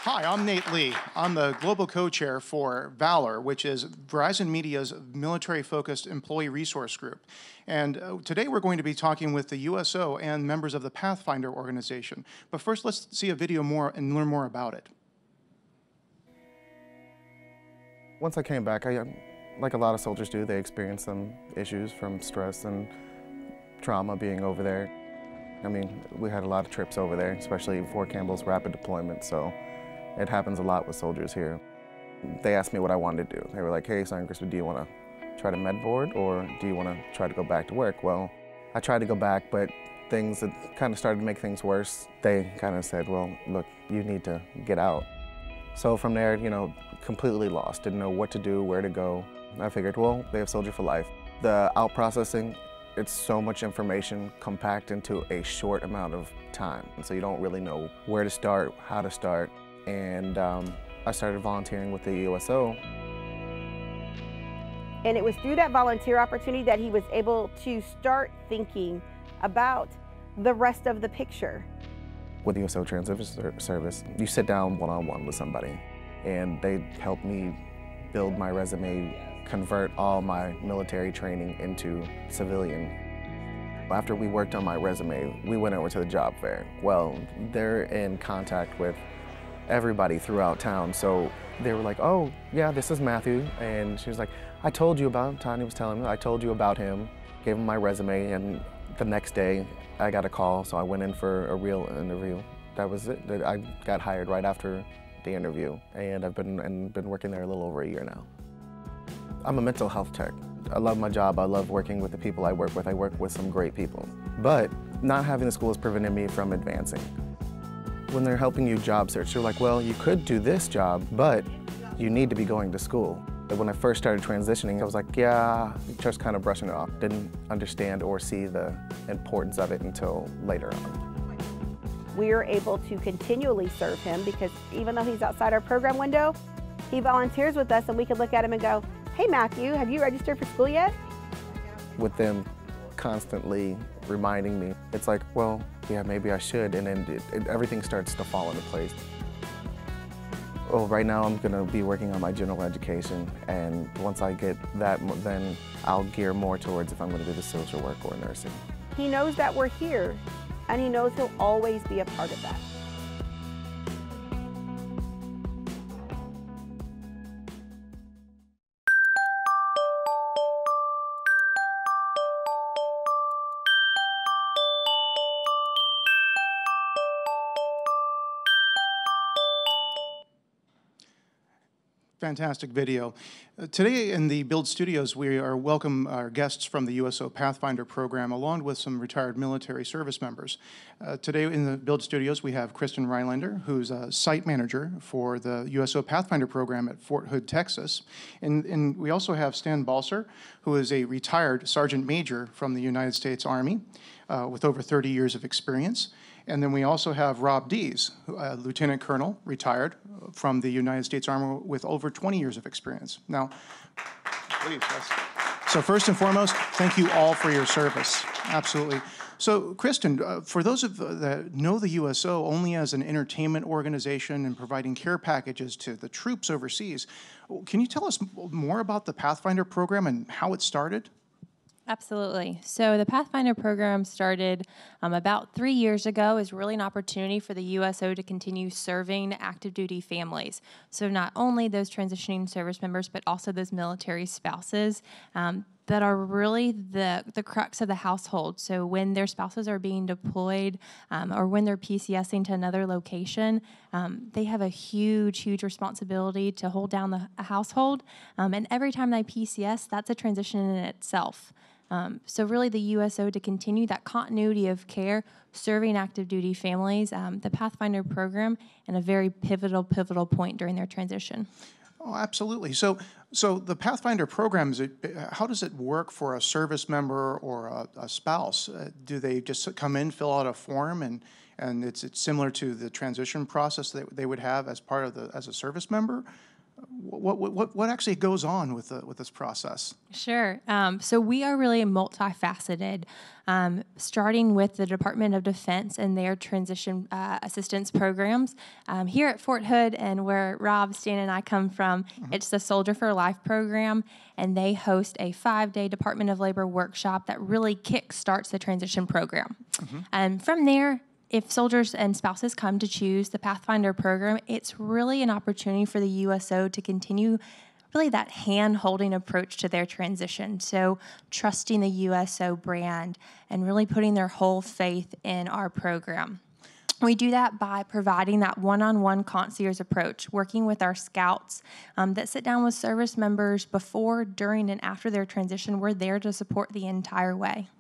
Hi, I'm Nate Lee. I'm the Global Co-Chair for Valor, which is Verizon Media's military-focused employee resource group. And today we're going to be talking with the USO and members of the Pathfinder organization. But first, let's see a video more and learn more about it. Once I came back, like a lot of soldiers do, they experienced some issues from stress and trauma being over there. I mean, we had a lot of trips over there, especially Fort Campbell's rapid deployment, so it happens a lot with soldiers here. They asked me what I wanted to do. They were like, hey, Sergeant Kristen, do you want to try to med board or do you want to try to go back to work? Well, I tried to go back, but things that kind of started to make things worse. They kind of said, well, look, you need to get out. So from there, you know, completely lost, didn't know what to do, where to go. I figured, well, they have Soldier for Life. The out processing, it's so much information compact into a short amount of time. And so you don't really know where to start, how to start. And I started volunteering with the USO. And it was through that volunteer opportunity that he was able to start thinking about the rest of the picture. With the USO Transition Service, you sit down one-on-one with somebody, and they help me build my resume, convert all my military training into civilian. After we worked on my resume, we went over to the job fair. Well, they're in contact with everybody throughout town, so they were like, oh, yeah, this is Matthew. And she was like, I told you about him. Tanya was telling me, I told you about him. Gave him my resume, and the next day I got a call, so I went in for a real interview. That was it. I got hired right after the interview, and I've been working there a little over a year now. I'm a mental health tech. I love my job. I love working with the people I work with. I work with some great people. But not having the school has prevented me from advancing. When they're helping you job search, they're like, well, you could do this job, but you need to be going to school. And when I first started transitioning, I was like, yeah, just kind of brushing it off. Didn't understand or see the importance of it until later on. We are able to continually serve him because even though he's outside our program window, he volunteers with us and we can look at him and go, hey Matthew, have you registered for school yet? With them constantly reminding me, it's like, well, yeah, maybe I should, and then everything starts to fall into place. Well, right now I'm gonna be working on my general education, and once I get that, then I'll gear more towards if I'm gonna do the social work or nursing. He knows that we're here, and he knows he'll always be a part of that. Fantastic video. Today in the Build Studios, we are welcome our guests from the USO Pathfinder Program, along with some retired military service members. Today in the Build Studios, we have Kristen Rheinlander, who's a site manager for the USO Pathfinder Program at Fort Hood, Texas. And we also have Stan Balcer, who is a retired Sergeant Major from the United States Army with over 30 years of experience. And then we also have Rob Dees, Lieutenant Colonel, retired from the United States Army with over 20 years of experience. Now, please, yes. So first and foremost, thank you all for your service. Absolutely. So, Kristen, for those that know the USO only as an entertainment organization and providing care packages to the troops overseas, can you tell us more about the Pathfinder program and how it started? Absolutely. So the Pathfinder program started about 3 years ago as really an opportunity for the USO to continue serving active duty families. So not only those transitioning service members, but also those military spouses that are really the crux of the household. So when their spouses are being deployed or when they're PCSing to another location, they have a huge responsibility to hold down the household. And every time they PCS, that's a transition in itself. So really the USO, to continue that continuity of care, serving active duty families, the Pathfinder program, and a very pivotal point during their transition. Oh, absolutely. So the Pathfinder program, how does it work for a service member or a spouse? Do they just come in, fill out a form, and it's similar to the transition process that they would have as part of as a service member? What actually goes on with this process? Sure. So we are really multifaceted, starting with the Department of Defense and their transition assistance programs. Here at Fort Hood and where Rob, Stan, and I come from, it's the Soldier for Life program, and they host a 5-day Department of Labor workshop that really kickstarts the transition program. And from there, if soldiers and spouses come to choose the Pathfinder program, it's really an opportunity for the USO to continue really that hand-holding approach to their transition. So trusting the USO brand and really putting their whole faith in our program. We do that by providing that one-on-one concierge approach, working with our scouts that sit down with service members before, during, and after their transition. We're there to support the entire way.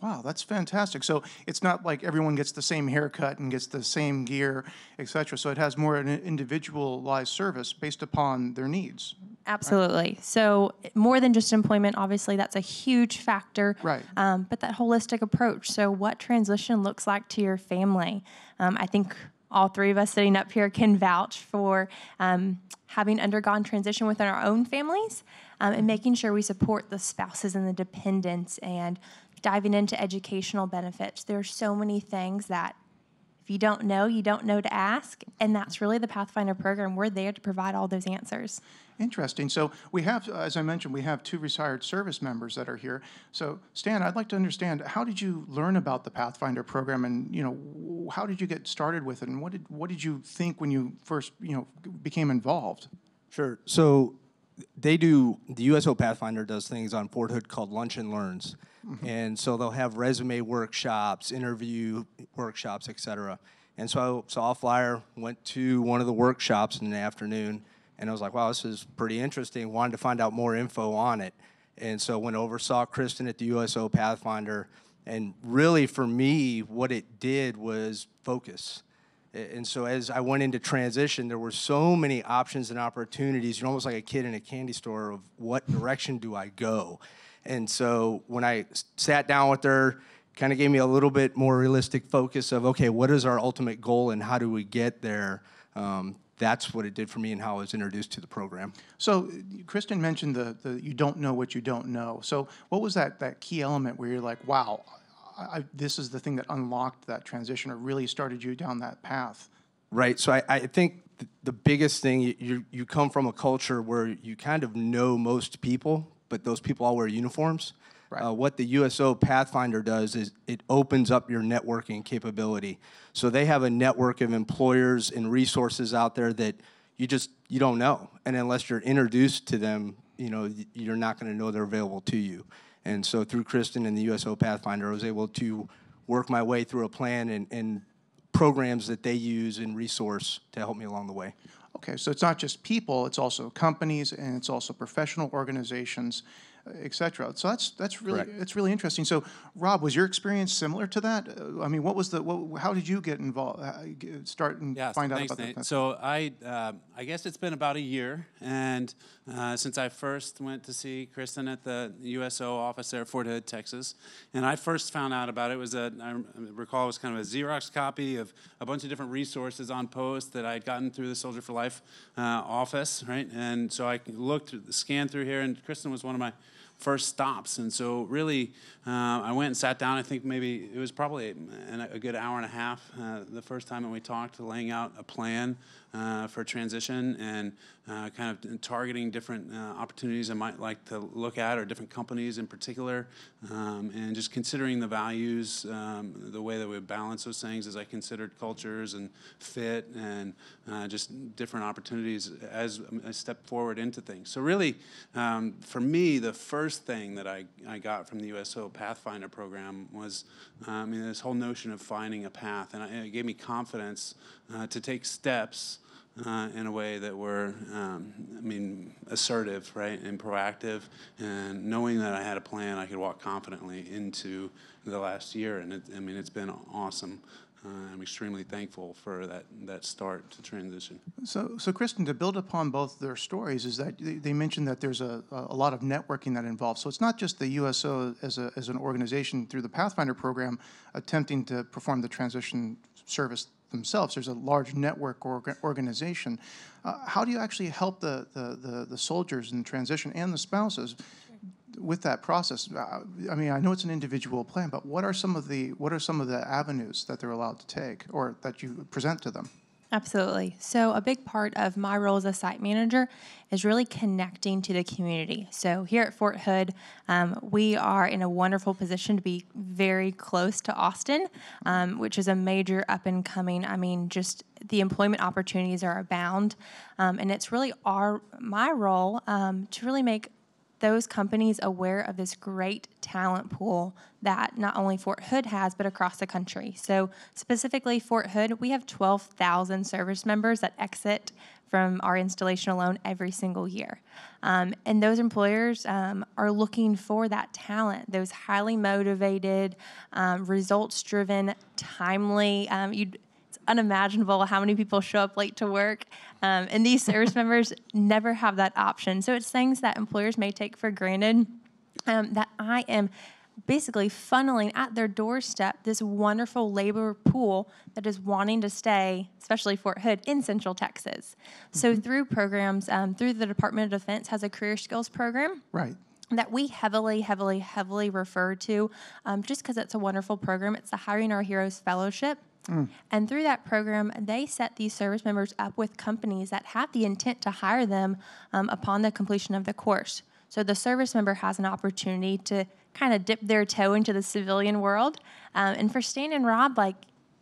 Wow, that's fantastic. So it's not like everyone gets the same haircut and gets the same gear, et cetera. So it has more an individualized service based upon their needs. Absolutely. Right? So more than just employment, obviously, that's a huge factor. Right. But that holistic approach. So what transition looks like to your family. I think all three of us sitting up here can vouch for having undergone transition within our own families and making sure we support the spouses and the dependents and diving into educational benefits. There's so many things that if you don't know to ask, and that's really the Pathfinder program. We're there to provide all those answers. Interesting. So we have, as I mentioned, we have 2 retired service members that are here. So Stan, I'd like to understand, how did you learn about the Pathfinder program, and how did you get started with it, and what did you think when you first became involved? Sure. So the USO Pathfinder does things on Fort Hood called Lunch and Learns. And so they'll have resume workshops, interview workshops, et cetera. And so I saw a flyer, went to one of the workshops in the afternoon, and I was like, wow, this is pretty interesting. Wanted to find out more info on it. And so went over, saw Kristen at the USO Pathfinder, and really for me, what it did was focus. And so as I went into transition, there were so many options and opportunities. You're almost like a kid in a candy store of what direction do I go? And so when I sat down with her, kind of gave me a little bit more realistic focus of, okay, what is our ultimate goal and how do we get there? That's what it did for me and how I was introduced to the program. So Kristen mentioned the you don't know what you don't know. So what was that key element where you're like, wow, this is the thing that unlocked that transition or really started you down that path? Right. So I think the biggest thing, you come from a culture where you kind of know most people, but those people all wear uniforms. Right. What the USO Pathfinder does is it opens up your networking capability. So they have a network of employers and resources out there that you don't know. And unless you're introduced to them, you're not going to know they're available to you. And so through Kristen and the USO Pathfinder, I was able to work my way through a plan and programs that they use and resource to help me along the way. Okay, so it's not just people, it's also companies, and it's also professional organizations, et cetera. So that's really interesting. So, Rob, was your experience similar to that? I mean, how did you get involved? Start and find out about Nate. that? So I guess it's been about a year, and since I first went to see Kristen at the USO office there at Fort Hood, Texas, and I first found out about it I recall it was kind of a Xerox copy of a bunch of different resources on post that I'd gotten through the Soldier for Life office, right? And so I scanned through here, and Kristen was one of my first stops. And so really, I went and sat down. I think maybe it was probably a good hour and a half the first time that we talked, laying out a plan for transition and kind of targeting different opportunities I might like to look at, or different companies in particular, and just considering the values, the way that we balance those things as I considered cultures and fit and just different opportunities as I step forward into things. So really, for me, the first thing that I got from the USO Pathfinder program was this whole notion of finding a path, and it gave me confidence to take steps in a way that were, assertive, right, and proactive, and knowing that I had a plan, I could walk confidently into the last year, and it's been awesome. I'm extremely thankful for that start to transition. So Kristen, to build upon both their stories, is that they mentioned that there's a lot of networking that involves. So it's not just the USO as an organization through the Pathfinder program attempting to perform the transition service themselves. There's a large network organization. How do you actually help the soldiers in transition and the spouses with that process? I mean, I know it's an individual plan, but what are some of the avenues that they're allowed to take or that you present to them? Absolutely. So a big part of my role as a site manager is really connecting to the community. So here at Fort Hood, we are in a wonderful position to be very close to Austin, which is a major up and coming. I mean, just the employment opportunities are abound, and it's really my role to really make those companies aware of this great talent pool that not only Fort Hood has, but across the country. So specifically Fort Hood, we have 12,000 service members that exit from our installation alone every single year. And those employers are looking for that talent, those highly motivated, results-driven, timely, it's unimaginable how many people show up late to work, and these service members never have that option. So it's things that employers may take for granted that I am basically funneling at their doorstep this wonderful labor pool that is wanting to stay, especially Fort Hood, in Central Texas. So through programs, through the Department of Defense has a career skills program. Right. That we heavily refer to just because it's a wonderful program. It's the Hiring Our Heroes Fellowship. And through that program, they set these service members up with companies that have the intent to hire them upon the completion of the course. So the service member has an opportunity to kind of dip their toe into the civilian world. And for Stan and Rob,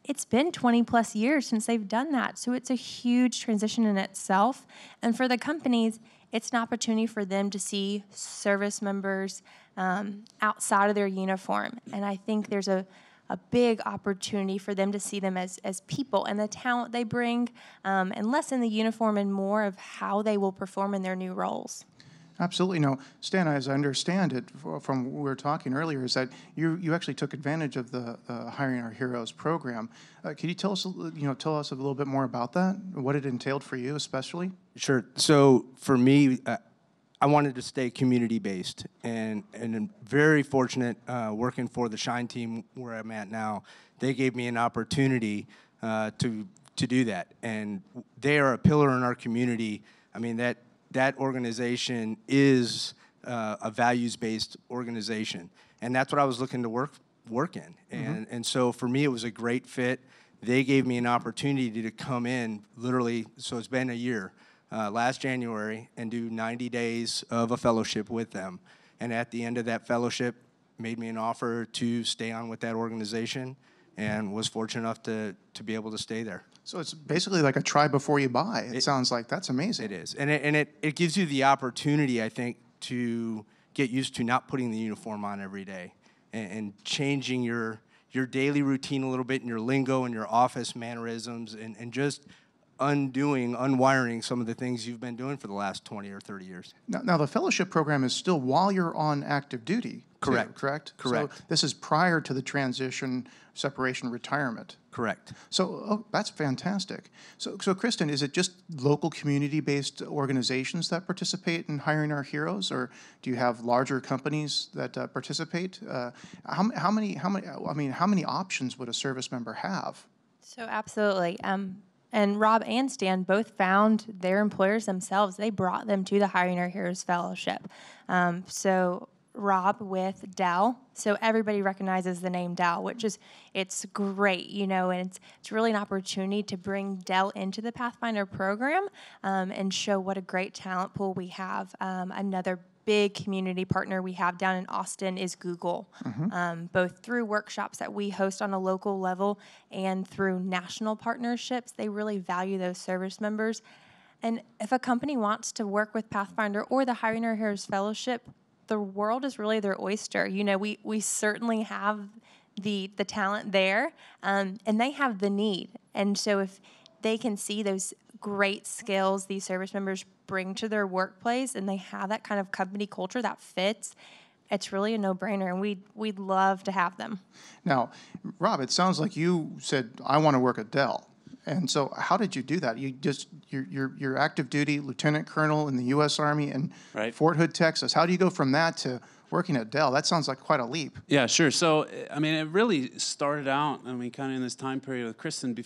it's been 20 plus years since they've done that. So it's a huge transition in itself. And for the companies, it's an opportunity for them to see service members outside of their uniform. And I think there's a big opportunity for them to see them as people and the talent they bring, and less in the uniform and more of how they will perform in their new roles. Absolutely. No, Stan, as I understand it from what we were talking earlier, is that you actually took advantage of the Hiring Our Heroes program. Can you tell us a little bit more about that, what it entailed for you especially? Sure. So for me, I wanted to stay community-based, and I'm very fortunate working for the Shine team where I'm at now. They gave me an opportunity to do that, and they are a pillar in our community. I mean, that organization is a values-based organization, and that's what I was looking to work in. And so for me, it was a great fit. They gave me an opportunity to come in literally, so it's been a year, last January, and do 90 days of a fellowship with them. And at the end of that fellowship, made me an offer to stay on with that organization, and was fortunate enough to be able to stay there. So it's basically like a try before you buy. It sounds like that's amazing. It is, and it gives you the opportunity, I think, to get used to not putting the uniform on every day, and changing your daily routine a little bit, and your lingo and your office mannerisms, and just unwiring some of the things you've been doing for the last 20 or 30 years. Now the fellowship program is still while you're on active duty. Correct. Correct? Correct. So this is prior to the transition, separation, retirement. Correct. So that's fantastic. So Kristen, is it just local community-based organizations that participate in Hiring Our Heroes, or do you have larger companies that participate? How many options would a service member have? So absolutely. And Rob and Stan both found their employers themselves. They brought them to the Hiring Our Heroes Fellowship. So Rob with Dell. So everybody recognizes the name Dell, it's great, and it's really an opportunity to bring Dell into the Pathfinder program and show what a great talent pool we have. Another big community partner we have down in Austin is Google, both through workshops that we host on a local level and through national partnerships. They really value those service members. And if a company wants to work with Pathfinder or the Hiring Our Heroes Fellowship, the world is really their oyster. We certainly have the talent there, and they have the need. And so if they can see those great skills these service members bring to their workplace, and they have that kind of company culture that fits, it's really a no-brainer, and we'd love to have them. Now, Rob, it sounds like you said, I want to work at Dell. And so how did you do that? You're active duty lieutenant colonel in the U.S. Army in Right. Fort Hood, Texas. How do you go from that to, working at Dell. That sounds like quite a leap. Yeah, sure. So, I mean, it really started out, I mean, kind of in this time period with Kristen,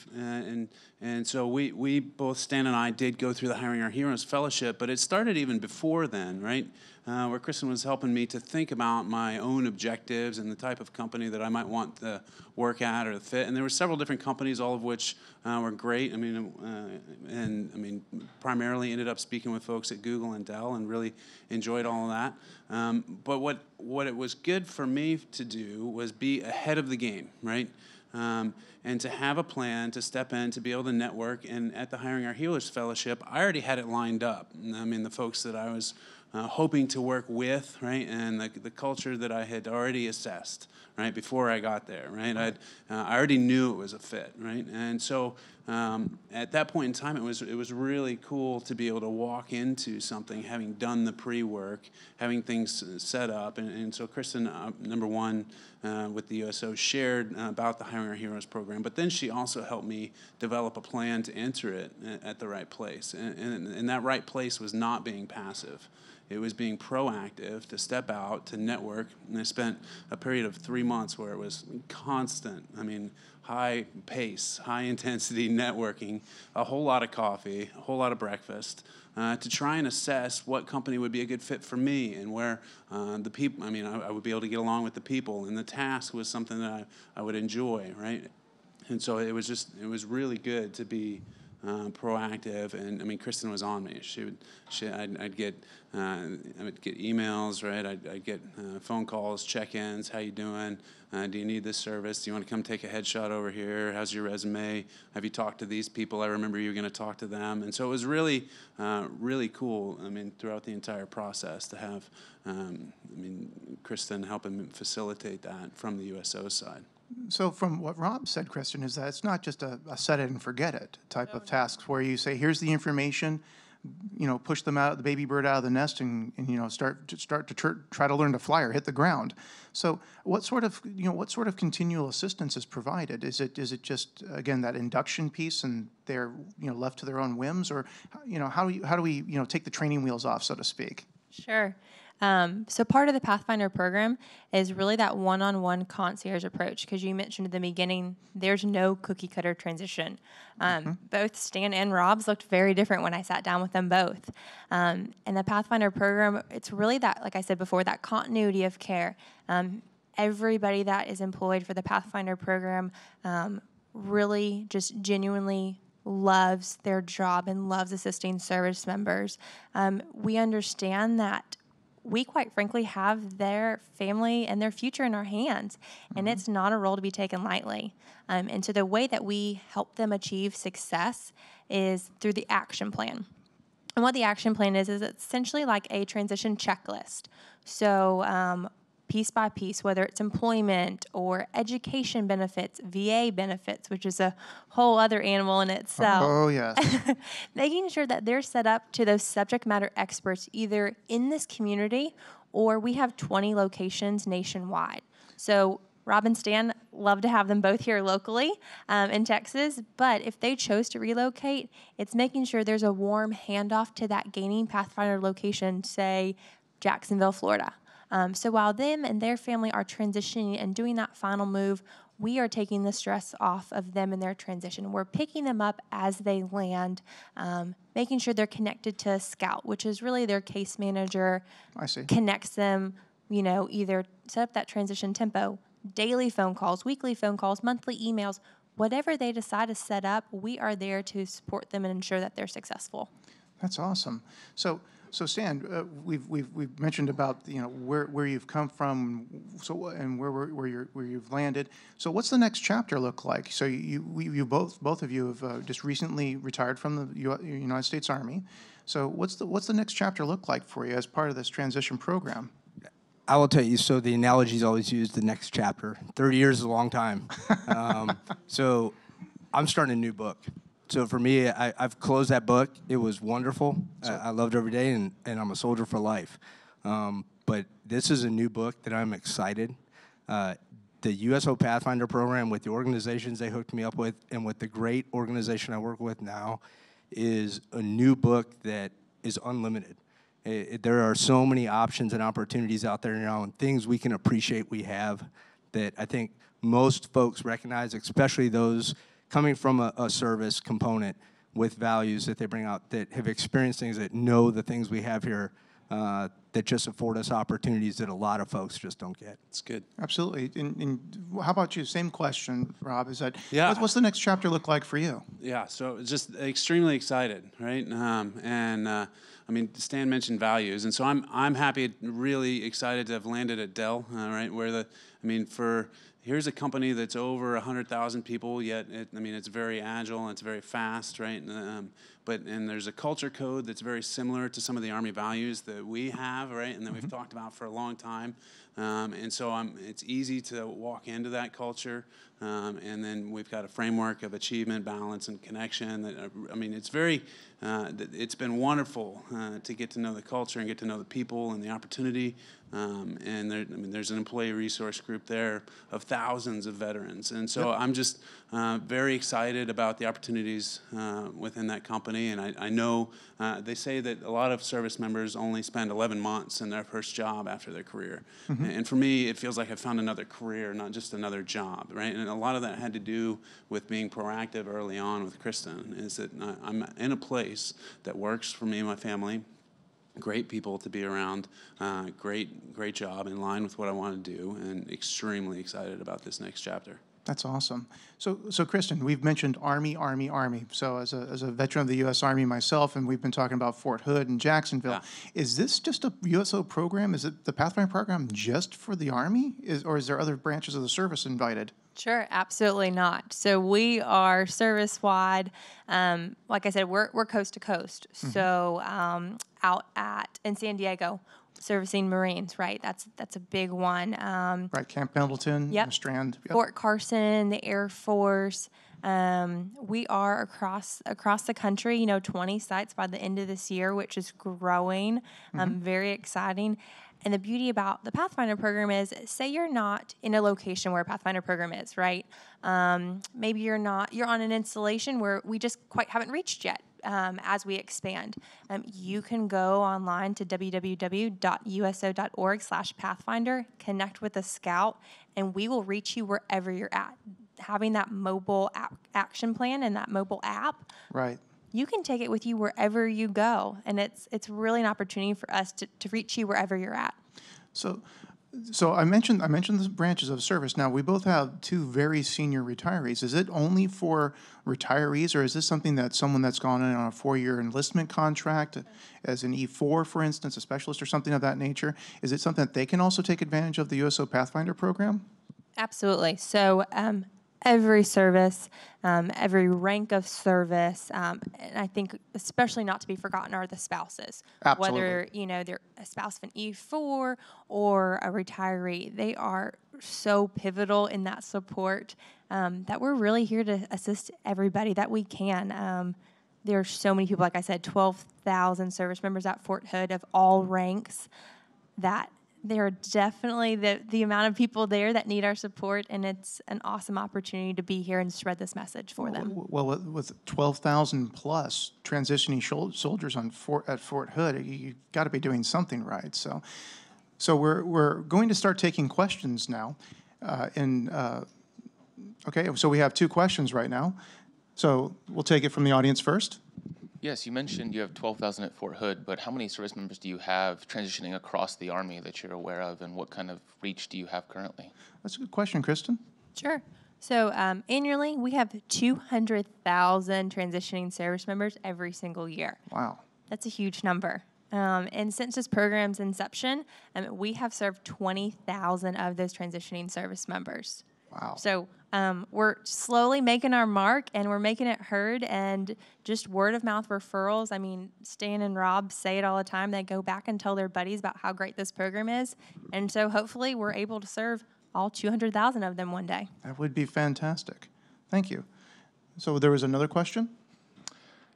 and so we both, Stan and I, did go through the Hiring Our Heroes Fellowship, but it started even before then, right? Where Kristen was helping me to think about my own objectives and the type of company that I might want to work at or the fit. And there were several different companies, all of which were great. I mean, primarily ended up speaking with folks at Google and Dell and really enjoyed all of that. But what it was good for me to do was be ahead of the game, right? And to have a plan, to step in, to be able to network. And at the Hiring Our Healers Fellowship, I already had it lined up. I mean, the folks that I was hoping to work with, right, and the culture that I had already assessed, right, before I got there, right. I already knew it was a fit, right, and so at that point in time, it was really cool to be able to walk into something, having done the pre-work, having things set up, and so Kristen, number one, with the USO, shared about the Hiring Our Heroes program, but then she also helped me develop a plan to enter it at the right place, and that right place was not being passive. It was being proactive, to step out, to network. And I spent a period of 3 months where it was constant, I mean, high pace, high intensity networking, a whole lot of coffee, a whole lot of breakfast, to try and assess what company would be a good fit for me and where the people, I mean, I would be able to get along with the people. And the task was something that I would enjoy, right? And so it was really good to be proactive, and I mean, Kristen was on me. I'd get emails, right? I'd get phone calls, check-ins. How you doing? Do you need this service? Do you want to come take a headshot over here? How's your resume? Have you talked to these people? I remember you were going to talk to them, and so it was really, really cool. I mean, throughout the entire process, to have, Kristen helping facilitate that from the USO side. So from what Rob said, Kristen, is that it's not just a set it and forget it type of tasks where you say, here's the information, push them out, the baby bird out of the nest, and start to try to learn to fly or hit the ground. So what sort of continual assistance is provided? Is it just, again, that induction piece and they're left to their own whims, or how do we take the training wheels off, so to speak? Sure. So part of the Pathfinder program is really that one-on-one concierge approach, because you mentioned at the beginning, there's no cookie-cutter transition. Both Stan and Rob's looked very different when I sat down with them both. And the Pathfinder program, it's really that, like I said before, that continuity of care. Everybody that is employed for the Pathfinder program really just genuinely loves their job and loves assisting service members. We understand that we quite frankly have their family and their future in our hands, and it's not a role to be taken lightly. And so the way that we help them achieve success is through the action plan. And what the action plan is it's essentially like a transition checklist. So piece by piece, whether it's employment or education benefits, VA benefits, which is a whole other animal in itself. Oh, yes. Making sure that they're set up to those subject matter experts either in this community, or we have 20 locations nationwide. So Rob and Stan, love to have them both here locally in Texas, but if they chose to relocate, it's making sure there's a warm handoff to that gaining Pathfinder location, say Jacksonville, Florida. So while them and their family are transitioning and doing that final move, we are taking the stress off of them in their transition. We're picking them up as they land, making sure they're connected to a scout, which is really their case manager. I see. Connects them, either set up that transition tempo, daily phone calls, weekly phone calls, monthly emails, whatever they decide to set up, we are there to support them and ensure that they're successful. That's awesome. So Stan, we've mentioned about where you've come from, and where you've landed. So what's the next chapter look like? So you both of you have just recently retired from the United States Army. So what's the next chapter look like for you as part of this transition program? I will tell you, so the analogy is always used, the next chapter. 30 years is a long time. So I'm starting a new book. So for me, I've closed that book. It was wonderful. I loved every day, and I'm a soldier for life. But this is a new book that I'm excited. The USO Pathfinder Program, with the organizations they hooked me up with, and with the great organization I work with now, is a new book that is unlimited. There are so many options and opportunities out there now, and things we can appreciate we have that I think most folks recognize, especially those coming from a service component with values that they bring out, that have experienced things, that know the things we have here, that just afford us opportunities that a lot of folks just don't get. It's good. Absolutely. And how about you? Same question, Rob. Is that what's the next chapter look like for you? Yeah, so just extremely excited, right? I mean, Stan mentioned values, and so I'm happy, really excited to have landed at Dell, right? Here's a company that's over 100,000 people, yet it's very agile and it's very fast, right? And there's a culture code that's very similar to some of the Army values that we have, right? And that we've talked about for a long time. And so it's easy to walk into that culture. And then we've got a framework of achievement, balance, and connection. It's been wonderful to get to know the culture and get to know the people and the opportunity. And there's an employee resource group there of thousands of veterans. And so I'm just very excited about the opportunities within that company. And I know they say that a lot of service members only spend 11 months in their first job after their career. And for me, it feels like I found another career, not just another job, right? And a lot of that had to do with being proactive early on with Kristen, is that I'm in a place that works for me and my family. Great people to be around, great job in line with what I want to do, and extremely excited about this next chapter. That's awesome. So Kristen, we've mentioned Army. So as a veteran of the U.S. Army myself, and we've been talking about Fort Hood and Jacksonville, is this just a USO program? Is it the Pathfinder program just for the Army, or is there other branches of the service invited? Sure, absolutely not. So we are service-wide. Like I said, we're coast to coast. So out in San Diego, servicing Marines, right? That's a big one. Right, Camp Pendleton, Strand. Yep. Fort Carson, the Air Force. We are across the country, 20 sites by the end of this year, which is growing. Very exciting. And the beauty about the Pathfinder program is, say you're not in a location where a Pathfinder program is, right? Maybe you're on an installation where we just quite haven't reached yet. As we expand, you can go online to www.uso.org/Pathfinder, connect with a scout, and we will reach you wherever you're at. Having that mobile action plan and that mobile app, right? You can take it with you wherever you go, and it's really an opportunity for us to reach you wherever you're at. So I mentioned the branches of service. Now, we both have two very senior retirees. Is it only for retirees, or is this something that someone that's gone in on a 4-year enlistment contract, as an E4, for instance, a specialist or something of that nature? Is it something that they can also take advantage of the USO Pathfinder program? Absolutely. So every service, every rank of service, and I think especially not to be forgotten are the spouses. Absolutely. Whether, they're a spouse of an E4 or a retiree, they are so pivotal in that support that we're really here to assist everybody that we can. There are so many people, like I said, 12,000 service members at Fort Hood of all ranks, that there are definitely the amount of people there that need our support, and it's an awesome opportunity to be here and spread this message for them. Well, with 12,000 plus transitioning soldiers at Fort Hood, you've got to be doing something right. So we're going to start taking questions now. Okay, so we have 2 questions right now. So we'll take it from the audience first. Yes, you mentioned you have 12,000 at Fort Hood, but how many service members do you have transitioning across the Army that you're aware of, and what kind of reach do you have currently? That's a good question, Kristen. Sure. So annually, we have 200,000 transitioning service members every single year. Wow. That's a huge number. And since this program's inception, we have served 20,000 of those transitioning service members. Wow. So we're slowly making our mark, and we're making it heard, and just word of mouth referrals. I mean, Stan and Rob say it all the time. They go back and tell their buddies about how great this program is. And so hopefully we're able to serve all 200,000 of them one day. That would be fantastic. Thank you. So there was another question?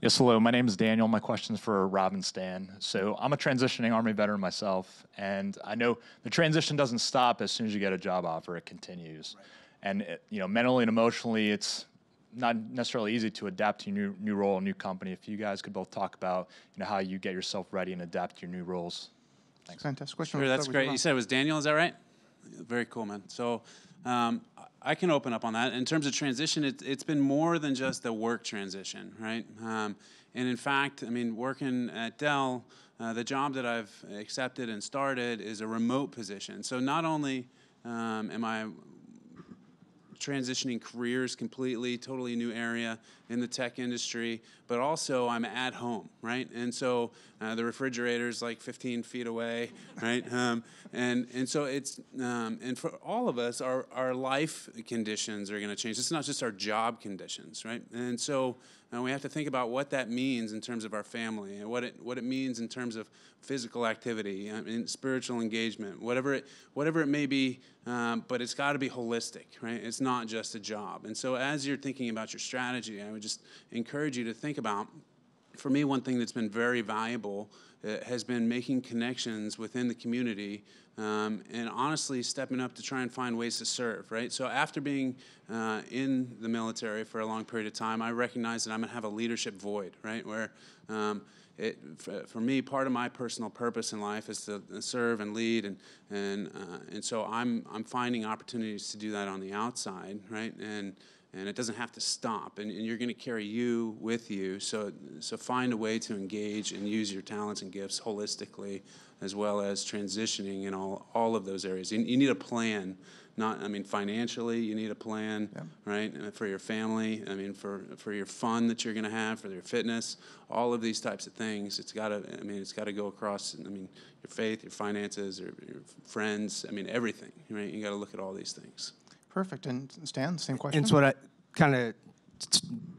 Yes, hello. My name is Daniel. My question is for Rob and Stan. So I'm a transitioning Army veteran myself, and I know the transition doesn't stop as soon as you get a job offer. It continues. Right. And mentally and emotionally, it's not necessarily easy to adapt to your new role, new company. If you guys could both talk about, how you get yourself ready and adapt to your new roles. Thanks. Fantastic question. Sure, that's great. You said it was Daniel, is that right? Very cool, man. So I can open up on that. In terms of transition, it's been more than just a work transition, right? And in fact, working at Dell, the job that I've accepted and started is a remote position. So not only am I transitioning careers completely, totally new area in the tech industry, but also I'm at home, right? And so the refrigerator's like 15 feet away, right? And so it's, and for all of us, our life conditions are gonna change. It's not just our job conditions, right? And so we have to think about what that means in terms of our family and what it means in terms of physical activity, spiritual engagement, whatever it may be, but it's got to be holistic, right? It's not just a job. And so as you're thinking about your strategy, I would just encourage you to think about, for me, one thing that's been very valuable has been making connections within the community and honestly stepping up to try and find ways to serve, right? So after being in the military for a long period of time, I recognize that I'm going to have a leadership void, right? Where for me, part of my personal purpose in life is to serve and lead, and so I'm finding opportunities to do that on the outside, right? And it doesn't have to stop, and you're going to carry you with you. So find a way to engage and use your talents and gifts holistically, as well as transitioning in all of those areas. You need a plan. Financially, you need a plan, right? For your family, for your fun that you're going to have, for your fitness, all of these types of things. It's got to go across. Your faith, your finances, or your friends. Everything, right? You got to look at all these things. Perfect. And Stan, same question. And so what I kind of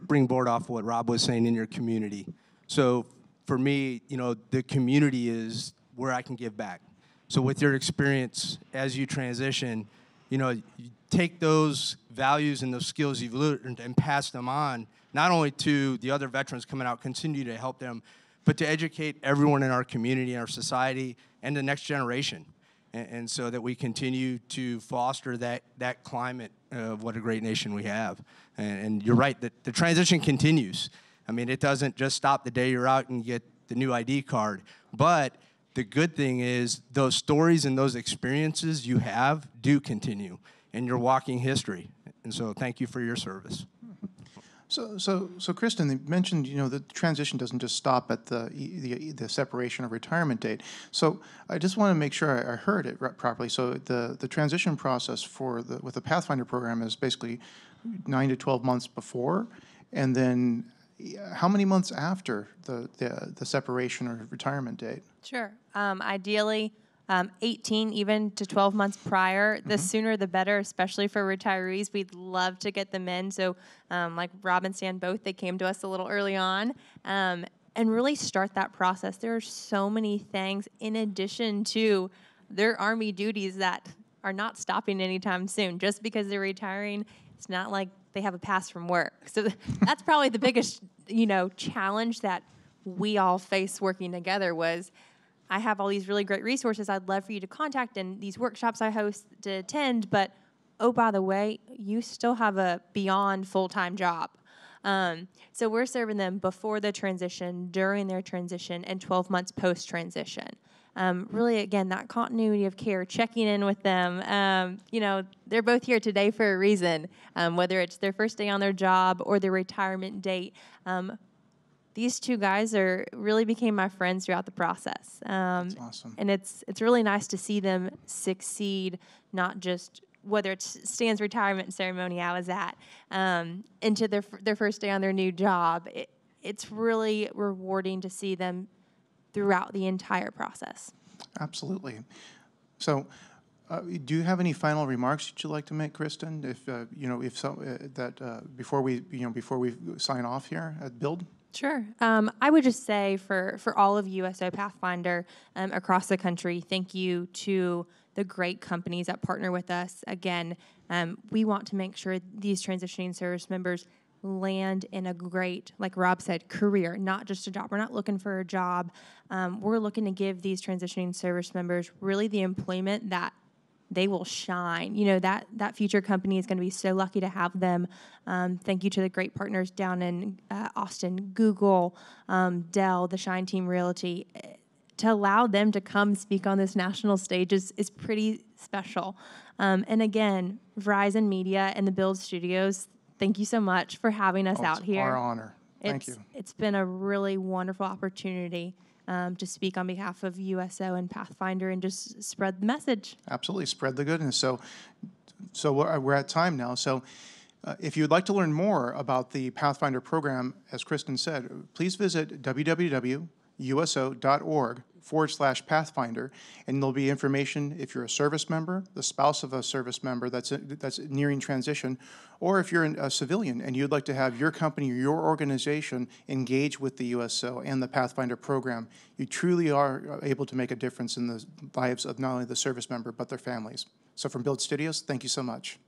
bring board off what Rob was saying in your community. So for me, the community is where I can give back. So with your experience as you transition, you take those values and those skills you've learned and pass them on, not only to the other veterans coming out, continue to help them, but to educate everyone in our community, our society, and the next generation. And so that we continue to foster that climate of what a great nation we have. And you're right, the transition continues. It doesn't just stop the day you're out and get the new ID card. But the good thing is those stories and those experiences you have do continue. And you're walking history. And so thank you for your service. So Kristen, you mentioned, the transition doesn't just stop at the separation or retirement date. So I just want to make sure I heard it properly. So the transition process with the Pathfinder program is basically 9 to 12 months before, and then how many months after the separation or retirement date? Sure. Ideally, 18 even to 12 months prior. The sooner the better, especially for retirees. We'd love to get them in. So like Rob and Stan both, they came to us a little early on and really start that process. There are so many things in addition to their Army duties that are not stopping anytime soon. Just because they're retiring, it's not like they have a pass from work. So that's probably the biggest, challenge that we all face working together was, I have all these really great resources I'd love for you to contact and these workshops I host to attend, but, oh, by the way, you still have a beyond full-time job. So we're serving them before the transition, during their transition, and 12 months post-transition. Really, again, that continuity of care, checking in with them. They're both here today for a reason, whether it's their first day on their job or their retirement date. These two guys really became my friends throughout the process. That's awesome. And it's really nice to see them succeed, not just whether it's Stan's retirement ceremony I was at, into their first day on their new job. It's really rewarding to see them throughout the entire process. Absolutely. So, do you have any final remarks that you'd like to make, Kristen? Before we sign off here at Build. Sure. I would just say for all of USO Pathfinder across the country, thank you to the great companies that partner with us. Again, we want to make sure these transitioning service members land in a great, like Rob said, career, not just a job. We're not looking for a job. We're looking to give these transitioning service members really the employment that they will shine. You know, that future company is going to be so lucky to have them. Thank you to the great partners down in Austin, Google, Dell, the Shine Team Realty. To allow them to come speak on this national stage is pretty special. And again, Verizon Media and the Build Studios, thank you so much for having us out here. It's our honor. Thank you. It's been a really wonderful opportunity to speak on behalf of USO and Pathfinder and just spread the message. Absolutely, spread the goodness. So we're at time now. So if you'd like to learn more about the Pathfinder program, as Kristen said, please visit www.uso.org/Pathfinder, and there'll be information if you're a service member, the spouse of a service member that's nearing transition, or if you're a civilian and you'd like to have your company or your organization engage with the USO and the Pathfinder program. You truly are able to make a difference in the lives of not only the service member, but their families. So from Build Studios, thank you so much.